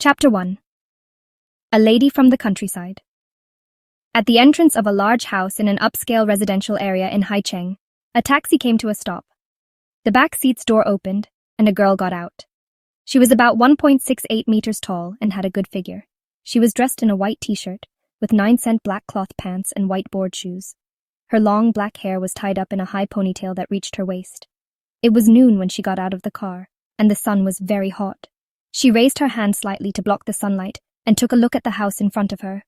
Chapter 1. A Lady from the Countryside. At the entrance of a large house in an upscale residential area in Haicheng, a taxi came to a stop. The back seat's door opened, and a girl got out. She was about 1.68 meters tall and had a good figure. She was dressed in a white t-shirt, with 9-cent black cloth pants and white board shoes. Her long black hair was tied up in a high ponytail that reached her waist. It was noon when she got out of the car, and the sun was very hot. She raised her hand slightly to block the sunlight and took a look at the house in front of her.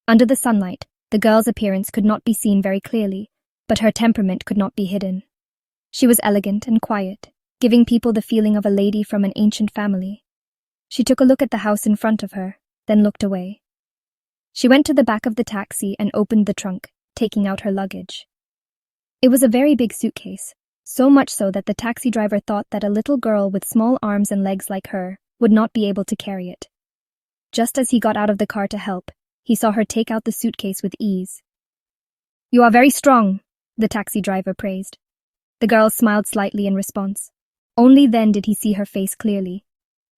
Under the sunlight, the girl's appearance could not be seen very clearly, but her temperament could not be hidden. She was elegant and quiet, giving people the feeling of a lady from an ancient family. She took a look at the house in front of her, then looked away. She went to the back of the taxi and opened the trunk, taking out her luggage. It was a very big suitcase, so much so that the taxi driver thought that a little girl with small arms and legs like her would not be able to carry it. Just as he got out of the car to help, he saw her take out the suitcase with ease. "You are very strong," the taxi driver praised. The girl smiled slightly in response. Only then did he see her face clearly.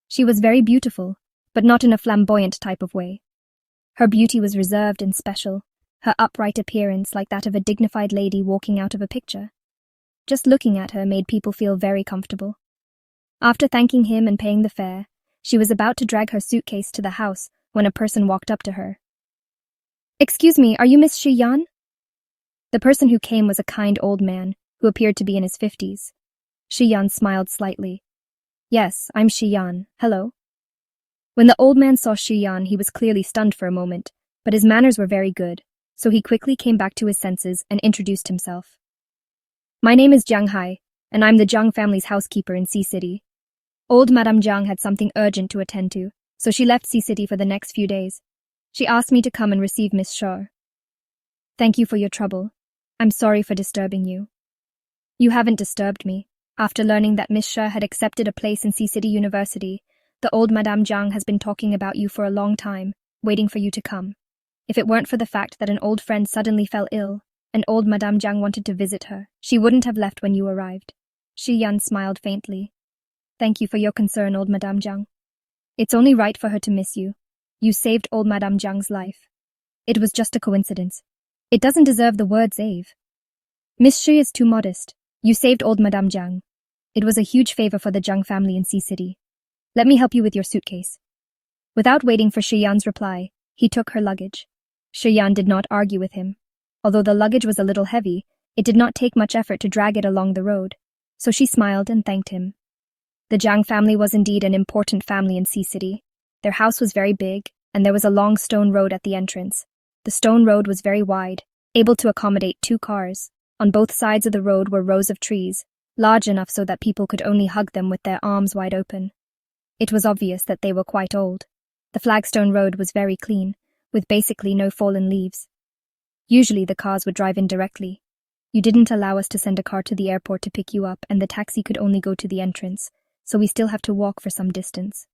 She was very beautiful, but not in a flamboyant type of way. Her beauty was reserved and special, her upright appearance like that of a dignified lady walking out of a picture. Just looking at her made people feel very comfortable. After thanking him and paying the fare, she was about to drag her suitcase to the house when a person walked up to her. "Excuse me, are you Miss Jiang?" The person who came was a kind old man who appeared to be in his 50s. Jiang smiled slightly. "Yes, I'm Jiang. Hello." When the old man saw Jiang, he was clearly stunned for a moment, but his manners were very good, so he quickly came back to his senses and introduced himself. "My name is Jiang, and I'm the Jiang family's housekeeper in Sea City. Old Madame Jiang had something urgent to attend to, so she left Sea City for the next few days. She asked me to come and receive Miss Shore." "Thank you for your trouble. I'm sorry for disturbing you." "You haven't disturbed me. After learning that Miss Shore had accepted a place in Sea City University, the old Madame Jiang has been talking about you for a long time, waiting for you to come. If it weren't for the fact that an old friend suddenly fell ill, and old Madame Jiang wanted to visit her, she wouldn't have left when you arrived." Jiang smiled faintly. "Thank you for your concern, old Madame Jiang. It's only right for her to miss you. You saved old Madame Jiang's life. It was just a coincidence. It doesn't deserve the word save. Miss Shi is too modest. You saved old Madame Jiang. It was a huge favor for the Jiang family in Sea City. Let me help you with your suitcase." Without waiting for Jiang's reply, he took her luggage. Jiang did not argue with him. Although the luggage was a little heavy, it did not take much effort to drag it along the road, so she smiled and thanked him. The Jiang family was indeed an important family in Sea City. Their house was very big, and there was a long stone road at the entrance. The stone road was very wide, able to accommodate 2 cars. On both sides of the road were rows of trees, large enough so that people could only hug them with their arms wide open. It was obvious that they were quite old. The flagstone road was very clean, with basically no fallen leaves. Usually the cars would drive in directly. You didn't allow us to send a car to the airport to pick you up, and the taxi could only go to the entrance, so we still have to walk for some distance.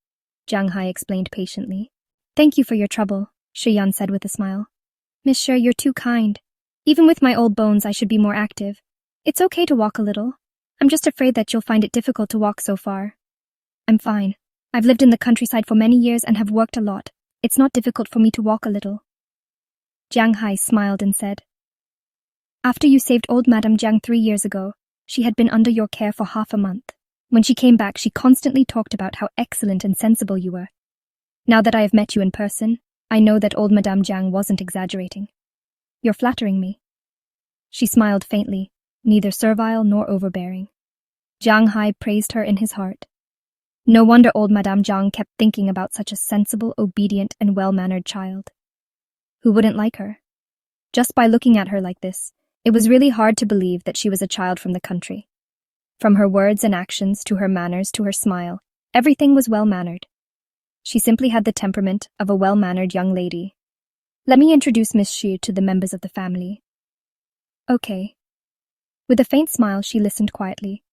Jiang Hai explained patiently. "Thank you for your trouble," Jiang said with a smile. "Miss Shi, you're too kind. Even with my old bones, I should be more active. It's okay to walk a little. I'm just afraid that you'll find it difficult to walk so far." "I'm fine. I've lived in the countryside for many years and have worked a lot. It's not difficult for me to walk a little." Jiang Hai smiled and said, "After you saved old Madame Jiang 3 years ago, she had been under your care for half a month. When she came back, she constantly talked about how excellent and sensible you were. Now that I have met you in person, I know that old Madame Jiang wasn't exaggerating. You're flattering me." She smiled faintly, neither servile nor overbearing. Jiang Hai praised her in his heart. No wonder old Madame Jiang kept thinking about such a sensible, obedient, and well-mannered child. Who wouldn't like her? Just by looking at her like this, it was really hard to believe that she was a child from the country. From her words and actions to her manners to her smile, everything was well-mannered. She simply had the temperament of a well-mannered young lady. "Let me introduce Miss Shi to the members of the family." "Okay." With a faint smile, she listened quietly.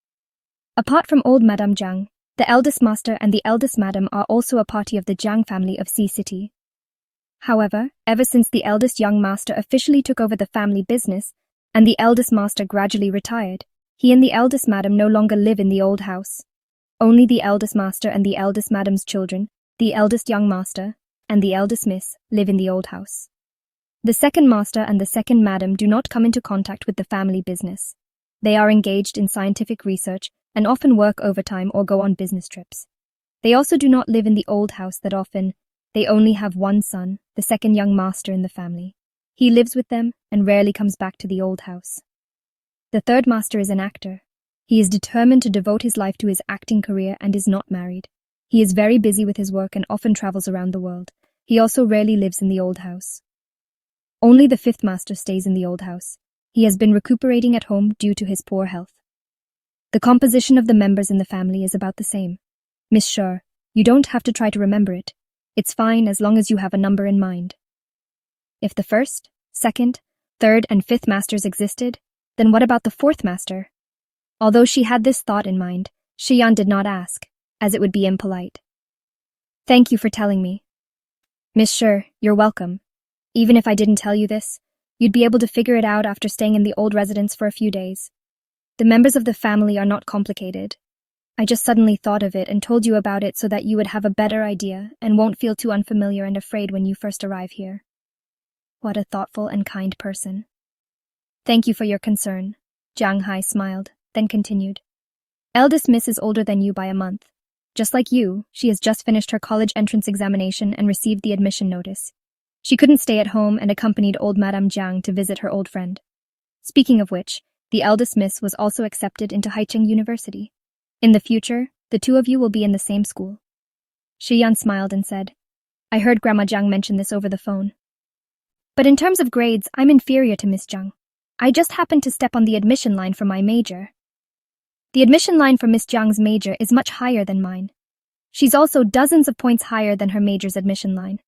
Apart from old Madame Jiang, the eldest master and the eldest madam are also a party of the Jiang family of Sea City. However, ever since the eldest young master officially took over the family business, and the eldest master gradually retired, he and the eldest madam no longer live in the old house. Only the eldest master and the eldest madam's children, the eldest young master, and the eldest miss live in the old house. The second master and the second madam do not come into contact with the family business. They are engaged in scientific research and often work overtime or go on business trips. They also do not live in the old house that often. They only have one son, the second young master in the family. He lives with them and rarely comes back to the old house. The third master is an actor. He is determined to devote his life to his acting career and is not married. He is very busy with his work and often travels around the world. He also rarely lives in the old house. Only the fifth master stays in the old house. He has been recuperating at home due to his poor health. The composition of the members in the family is about the same. Miss Sher, you don't have to try to remember it. It's fine as long as you have a number in mind. If the first, second, third, and fifth masters existed, then what about the fourth master? Although she had this thought in mind, Jiang did not ask, as it would be impolite. Thank you for telling me. Miss Sher, you're welcome. Even if I didn't tell you this, you'd be able to figure it out after staying in the old residence for a few days. The members of the family are not complicated. I just suddenly thought of it and told you about it so that you would have a better idea and won't feel too unfamiliar and afraid when you first arrive here. What a thoughtful and kind person. Thank you for your concern. Jiang Hai smiled, then continued. Eldest Miss is older than you by a month. Just like you, she has just finished her college entrance examination and received the admission notice. She couldn't stay at home and accompanied old Madame Jiang to visit her old friend. Speaking of which, the eldest miss was also accepted into Haicheng University. In the future, the two of you will be in the same school. Jiang smiled and said, I heard Grandma Jiang mention this over the phone. But in terms of grades, I'm inferior to Miss Jiang. I just happened to step on the admission line for my major. The admission line for Miss Jiang's major is much higher than mine. She's also dozens of points higher than her major's admission line.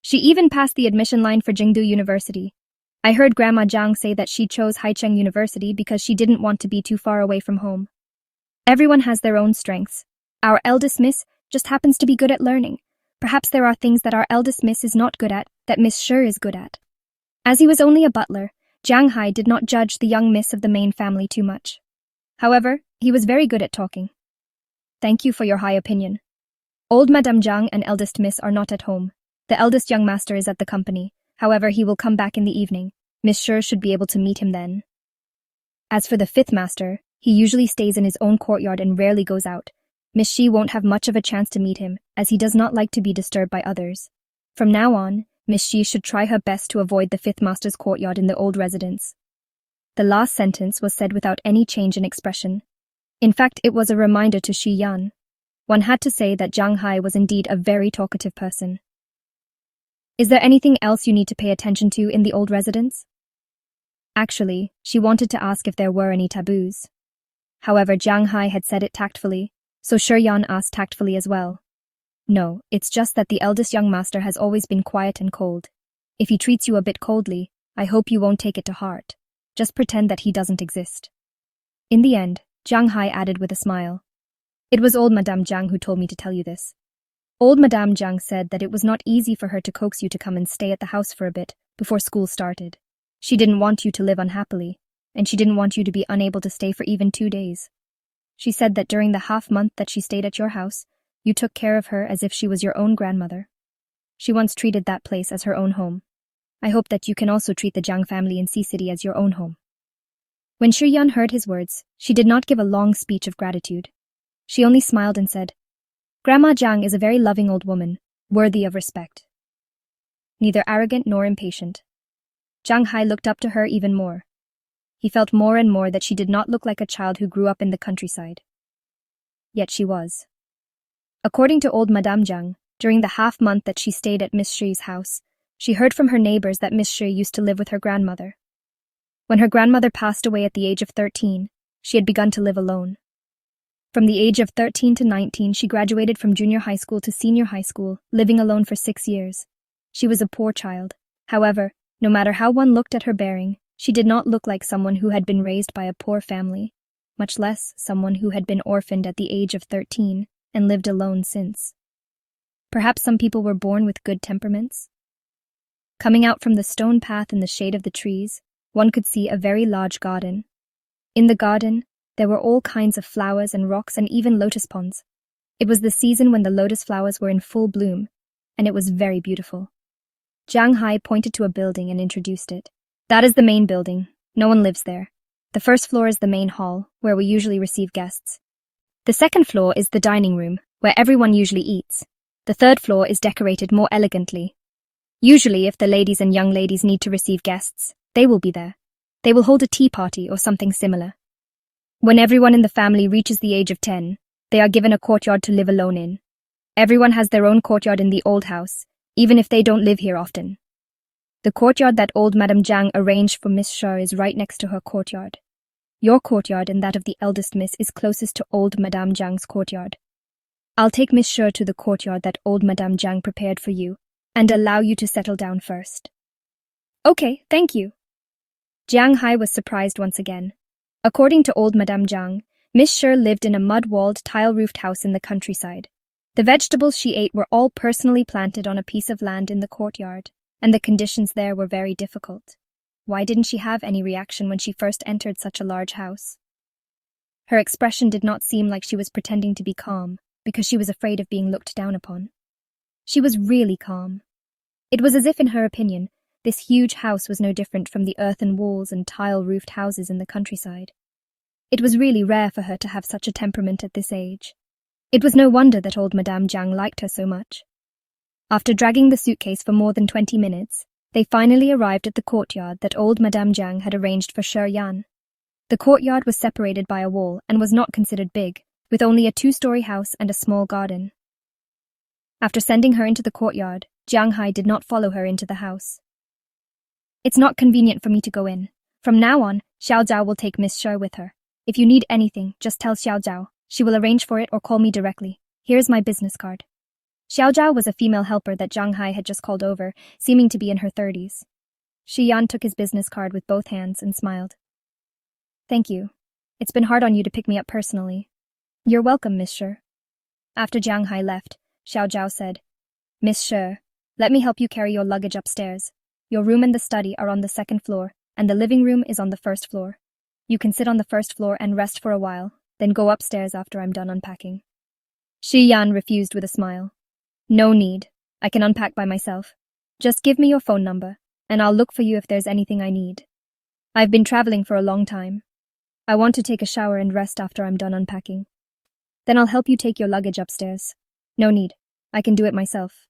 She even passed the admission line for Jingdu University. I heard Grandma Jiang say that she chose Haicheng University because she didn't want to be too far away from home. Everyone has their own strengths. Our eldest miss just happens to be good at learning. Perhaps there are things that our eldest miss is not good at that Miss Sher is good at. As he was only a butler, Jiang Hai did not judge the young miss of the main family too much. However, he was very good at talking. Thank you for your high opinion. Old Madame Jiang and eldest miss are not at home. The eldest young master is at the company. However, he will come back in the evening. Miss Sher should be able to meet him then. As for the fifth master, he usually stays in his own courtyard and rarely goes out. Miss Shi won't have much of a chance to meet him, as he does not like to be disturbed by others. From now on, Miss Shi should try her best to avoid the fifth master's courtyard in the old residence. The last sentence was said without any change in expression. In fact, it was a reminder to Shi Yan. One had to say that Jiang Hai was indeed a very talkative person. Is there anything else you need to pay attention to in the old residence? Actually, she wanted to ask if there were any taboos. However, Jiang Hai had said it tactfully, so Shi Yan asked tactfully as well. No, it's just that the eldest young master has always been quiet and cold. If he treats you a bit coldly, I hope you won't take it to heart. Just pretend that he doesn't exist. In the end, Jiang Hai added with a smile. It was old Madame Jiang who told me to tell you this. Old Madame Jiang said that it was not easy for her to coax you to come and stay at the house for a bit before school started. She didn't want you to live unhappily, and she didn't want you to be unable to stay for even 2 days. She said that during the half-month that she stayed at your house, you took care of her as if she was your own grandmother. She once treated that place as her own home. I hope that you can also treat the Jiang family in Sea City as your own home. When Shi Yan heard his words, she did not give a long speech of gratitude. She only smiled and said, Grandma Jiang is a very loving old woman, worthy of respect. Neither arrogant nor impatient. Jiang Hai looked up to her even more. He felt more and more that she did not look like a child who grew up in the countryside. Yet she was. According to old Madame Jiang, during the half-month that she stayed at Miss Shi's house, she heard from her neighbors that Miss Shi used to live with her grandmother. When her grandmother passed away at the age of 13, she had begun to live alone. From the age of 13 to 19, she graduated from junior high school to senior high school, living alone for 6 years. She was a poor child. However, no matter how one looked at her bearing, she did not look like someone who had been raised by a poor family, much less someone who had been orphaned at the age of 13 and lived alone since. Perhaps some people were born with good temperaments? Coming out from the stone path in the shade of the trees, one could see a very large garden. In the garden, there were all kinds of flowers and rocks and even lotus ponds. It was the season when the lotus flowers were in full bloom, and it was very beautiful. Jiang Hai pointed to a building and introduced it. That is the main building. No one lives there. The first floor is the main hall, where we usually receive guests. The second floor is the dining room, where everyone usually eats. The third floor is decorated more elegantly. Usually, if the ladies and young ladies need to receive guests, they will be there. They will hold a tea party or something similar. When everyone in the family reaches the age of 10, they are given a courtyard to live alone in. Everyone has their own courtyard in the old house, even if they don't live here often. The courtyard that old Madame Jiang arranged for Miss Shur is right next to her courtyard. Your courtyard and that of the eldest miss is closest to old Madame Jiang's courtyard. I'll take Miss Shur to the courtyard that old Madame Jiang prepared for you, and allow you to settle down first. Okay, thank you. Jiang Hai was surprised once again. According to old Madame Jiang, Miss Shur lived in a mud-walled, tile-roofed house in the countryside. The vegetables she ate were all personally planted on a piece of land in the courtyard, and the conditions there were very difficult. Why didn't she have any reaction when she first entered such a large house? Her expression did not seem like she was pretending to be calm, because she was afraid of being looked down upon. She was really calm. It was as if, in her opinion, this huge house was no different from the earthen walls and tile-roofed houses in the countryside. It was really rare for her to have such a temperament at this age. It was no wonder that old Madame Jiang liked her so much. After dragging the suitcase for more than 20 minutes, they finally arrived at the courtyard that old Madame Jiang had arranged for Shi Yan. The courtyard was separated by a wall and was not considered big, with only a 2-story house and a small garden. After sending her into the courtyard, Jiang Hai did not follow her into the house. It's not convenient for me to go in. From now on, Xiao Zhao will take Miss Shur with her. If you need anything, just tell Xiao Zhao. She will arrange for it or call me directly. Here's my business card. Xiao Zhao was a female helper that Jiang Hai had just called over, seeming to be in her 30s. Shi Yan took his business card with both hands and smiled. Thank you. It's been hard on you to pick me up personally. You're welcome, Miss Shur. After Jiang Hai left, Xiao Zhao said, Miss Shur, let me help you carry your luggage upstairs. Your room and the study are on the 2nd floor, and the living room is on the 1st floor. You can sit on the 1st floor and rest for a while, then go upstairs after I'm done unpacking. Shi Yan refused with a smile. No need. I can unpack by myself. Just give me your phone number, and I'll look for you if there's anything I need. I've been traveling for a long time. I want to take a shower and rest after I'm done unpacking. Then I'll help you take your luggage upstairs. No need. I can do it myself.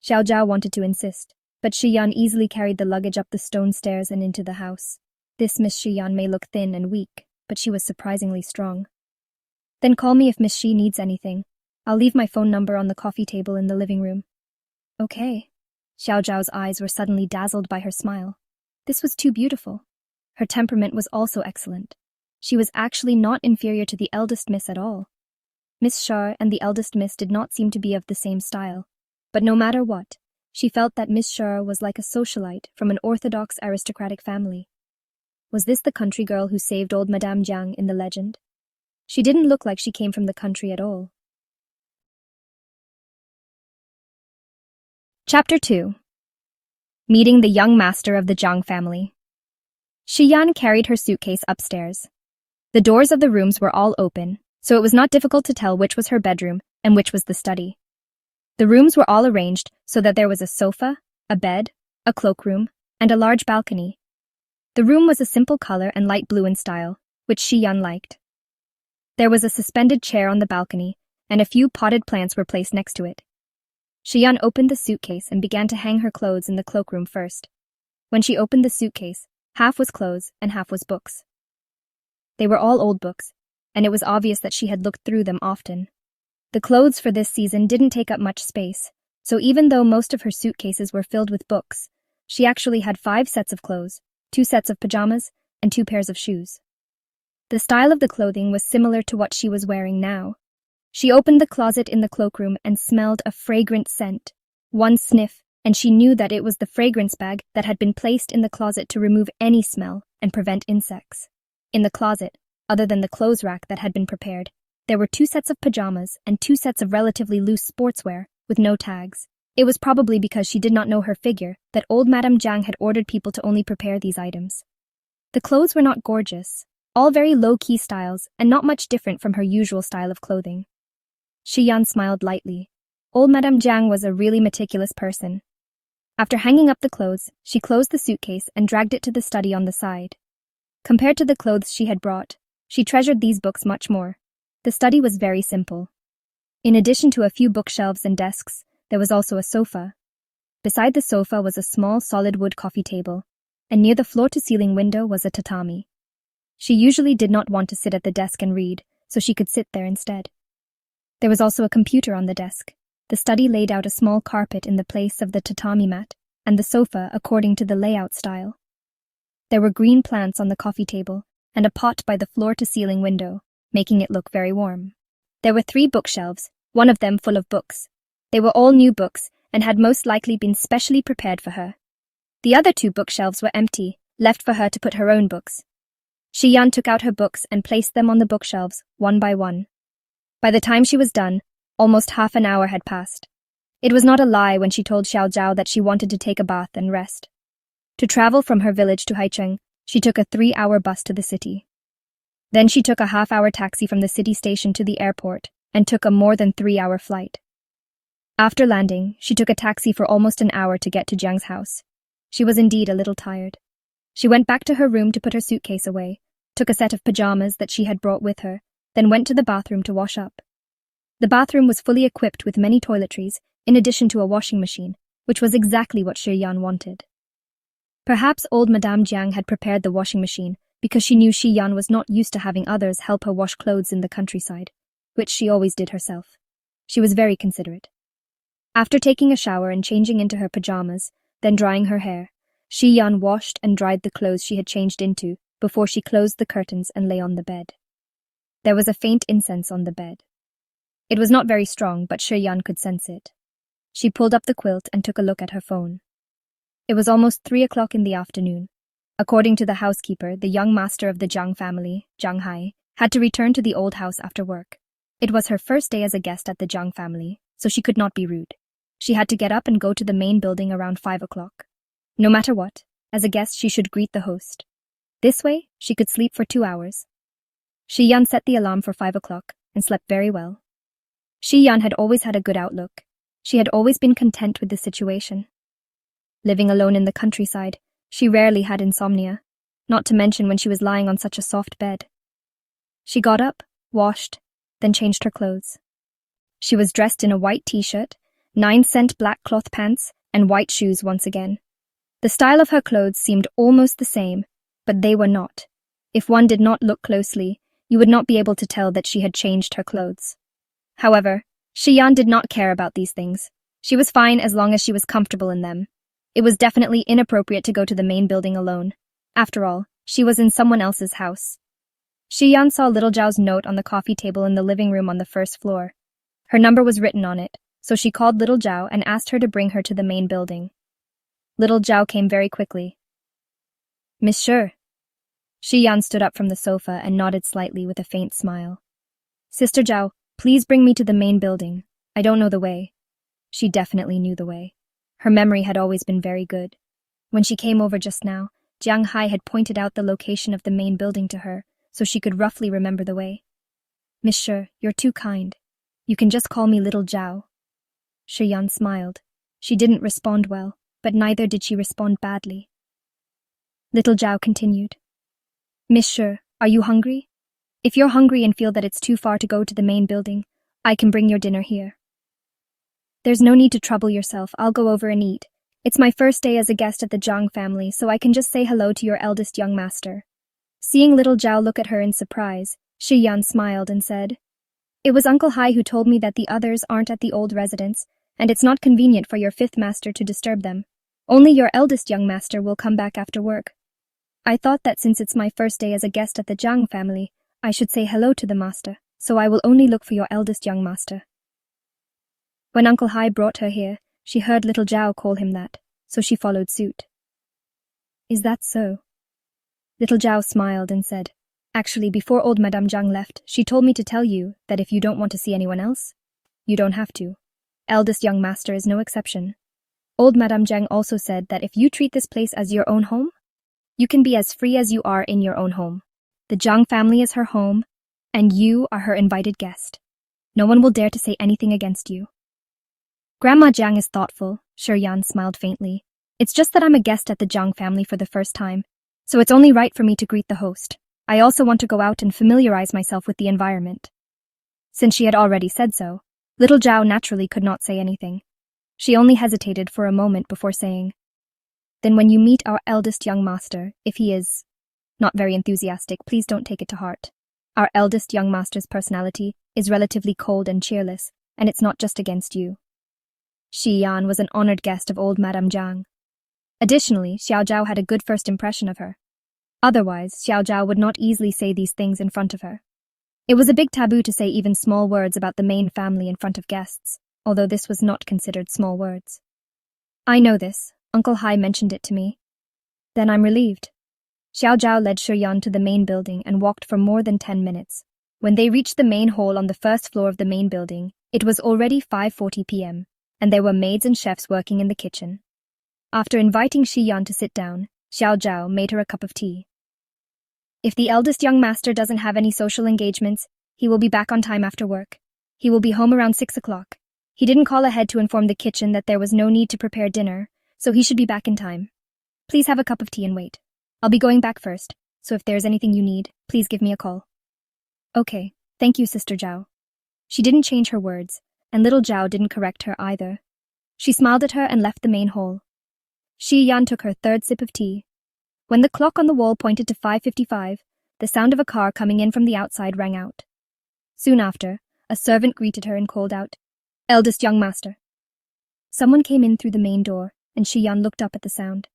Xiao Zhao wanted to insist, but Shi Yan easily carried the luggage up the stone stairs and into the house. This Miss Shi Yan may look thin and weak, but she was surprisingly strong. Then call me if Miss Shi needs anything. I'll leave my phone number on the coffee table in the living room. Okay. Xiao Zhao's eyes were suddenly dazzled by her smile. This was too beautiful. Her temperament was also excellent. She was actually not inferior to the eldest miss at all. Miss Shur and the eldest miss did not seem to be of the same style, but no matter what, she felt that Miss Shur was like a socialite from an orthodox aristocratic family. Was this the country girl who saved old Madame Jiang in the legend? She didn't look like she came from the country at all. Chapter 2. Meeting the young master of the Jiang family. Shi Yan carried her suitcase upstairs. The doors of the rooms were all open, so it was not difficult to tell which was her bedroom and which was the study. The rooms were all arranged so that there was a sofa, a bed, a cloakroom, and a large balcony. The room was a simple color and light blue in style, which Shi Yan liked. There was a suspended chair on the balcony, and a few potted plants were placed next to it. Shi Yan opened the suitcase and began to hang her clothes in the cloakroom first. When she opened the suitcase, half was clothes and half was books. They were all old books, and it was obvious that she had looked through them often. The clothes for this season didn't take up much space, so even though most of her suitcases were filled with books, she actually had 5 sets of clothes, 2 sets of pajamas, and 2 pairs of shoes. The style of the clothing was similar to what she was wearing now. She opened the closet in the cloakroom and smelled a fragrant scent. One sniff, and she knew that it was the fragrance bag that had been placed in the closet to remove any smell and prevent insects. In the closet, other than the clothes rack that had been prepared, there were 2 sets of pajamas and 2 sets of relatively loose sportswear with no tags. It was probably because she did not know her figure that old Madame Jiang had ordered people to only prepare these items. The clothes were not gorgeous, all very low-key styles and not much different from her usual style of clothing. Shi Yan smiled lightly. Old Madame Jiang was a really meticulous person. After hanging up the clothes, she closed the suitcase and dragged it to the study on the side. Compared to the clothes she had brought, she treasured these books much more. The study was very simple. In addition to a few bookshelves and desks, there was also a sofa. Beside the sofa was a small solid wood coffee table, and near the floor-to-ceiling window was a tatami. She usually did not want to sit at the desk and read, so she could sit there instead. There was also a computer on the desk. The study laid out a small carpet in the place of the tatami mat, and the sofa according to the layout style. There were green plants on the coffee table, and a pot by the floor-to-ceiling window, making it look very warm. There were 3 bookshelves, one of them full of books. They were all new books, and had most likely been specially prepared for her. The other 2 bookshelves were empty, left for her to put her own books. Shi Yan took out her books and placed them on the bookshelves, one by one. By the time she was done, almost half an hour had passed. It was not a lie when she told Xiao Zhao that she wanted to take a bath and rest. To travel from her village to Haicheng, she took a 3-hour bus to the city. Then she took a half-hour taxi from the city station to the airport and took a more than 3-hour flight. After landing, she took a taxi for almost an hour to get to Jiang's house. She was indeed a little tired. She went back to her room to put her suitcase away, took a set of pajamas that she had brought with her, then went to the bathroom to wash up. The bathroom was fully equipped with many toiletries, in addition to a washing machine, which was exactly what Shi Yan wanted. Perhaps old Madame Jiang had prepared the washing machine because she knew Shi Yan was not used to having others help her wash clothes in the countryside, which she always did herself. She was very considerate. After taking a shower and changing into her pajamas, then drying her hair, Shi Yan washed and dried the clothes she had changed into before she closed the curtains and lay on the bed. There was a faint incense on the bed. It was not very strong, but Shi Yan could sense it. She pulled up the quilt and took a look at her phone. It was almost 3 o'clock in the afternoon. According to the housekeeper, the young master of the Jiang family, Jiang Hai, had to return to the old house after work. It was her first day as a guest at the Jiang family, so she could not be rude. She had to get up and go to the main building around 5 o'clock. No matter what, as a guest she should greet the host. This way, she could sleep for 2 hours. Shi Yan set the alarm for 5 o'clock and slept very well. Shi Yan had always had a good outlook. She had always been content with the situation. Living alone in the countryside, she rarely had insomnia, not to mention when she was lying on such a soft bed. She got up, washed, then changed her clothes. She was dressed in a white t-shirt, 9-cent black cloth pants, and white shoes once again. The style of her clothes seemed almost the same, but they were not. If one did not look closely, you would not be able to tell that she had changed her clothes. However, Shi Yan did not care about these things. She was fine as long as she was comfortable in them. It was definitely inappropriate to go to the main building alone. After all, she was in someone else's house. Shi Yan saw Little Zhao's note on the coffee table in the living room on the first floor. Her number was written on it, so she called Little Zhao and asked her to bring her to the main building. Little Zhao came very quickly. Monsieur. Shi Yan stood up from the sofa and nodded slightly with a faint smile. Sister Zhao, please bring me to the main building. I don't know the way. She definitely knew the way. Her memory had always been very good. When she came over just now, Jiang Hai had pointed out the location of the main building to her, so she could roughly remember the way. Monsieur, you're too kind. You can just call me Little Zhao. Shi Yan smiled. She didn't respond well, but neither did she respond badly. Little Zhao continued. Monsieur, are you hungry? If you're hungry and feel that it's too far to go to the main building, I can bring your dinner here. There's no need to trouble yourself. I'll go over and eat. It's my first day as a guest at the Jiang family, so I can just say hello to your eldest young master. Seeing Little Zhao look at her in surprise, Shi Yan smiled and said, It was Uncle Hai who told me that the others aren't at the old residence, and it's not convenient for your 5th master to disturb them. Only your eldest young master will come back after work. I thought that since it's my first day as a guest at the Jiang family, I should say hello to the master, so I will only look for your eldest young master. When Uncle Hai brought her here, she heard Little Zhao call him that, so she followed suit. Is that so? Little Zhao smiled and said, Actually, before old Madame Jiang left, she told me to tell you that if you don't want to see anyone else, you don't have to. Eldest young master is no exception. Old Madame Jiang also said that if you treat this place as your own home, you can be as free as you are in your own home. The Jiang family is her home, and you are her invited guest. No one will dare to say anything against you. Grandma Jiang is thoughtful, Yan smiled faintly. It's just that I'm a guest at the Jiang family for the first time, so it's only right for me to greet the host. I also want to go out and familiarize myself with the environment. Since she had already said so, little Zhao naturally could not say anything. She only hesitated for a moment before saying, "Then when you meet our eldest young master, if he is not very enthusiastic, please don't take it to heart. Our eldest young master's personality is relatively cold and cheerless, and it's not just against you." Shi Yan was an honored guest of old Madame Jiang. Additionally, Xiao Zhao had a good first impression of her. Otherwise, Xiao Zhao would not easily say these things in front of her. It was a big taboo to say even small words about the main family in front of guests, although this was not considered small words. "I know this. Uncle Hai mentioned it to me." "Then I'm relieved." Xiao Zhao led Yan to the main building and walked for more than 10 minutes. When they reached the main hall on the first floor of the main building, it was already 5:40 p.m., and there were maids and chefs working in the kitchen. After inviting Yan to sit down, Xiao Zhao made her a cup of tea. "If the eldest young master doesn't have any social engagements, he will be back on time after work. He will be home around 6 o'clock. He didn't call ahead to inform the kitchen that there was no need to prepare dinner, so he should be back in time. Please have a cup of tea and wait. I'll be going back first, so if there's anything you need, please give me a call." "Okay, thank you, Sister Zhao." She didn't change her words, and little Zhao didn't correct her either. She smiled at her and left the main hall. Shi Yan took her third sip of tea. When the clock on the wall pointed to 5:55, the sound of a car coming in from the outside rang out. Soon after, a servant greeted her and called out, "Eldest young master." Someone came in through the main door, and Shi Yan looked up at the sound.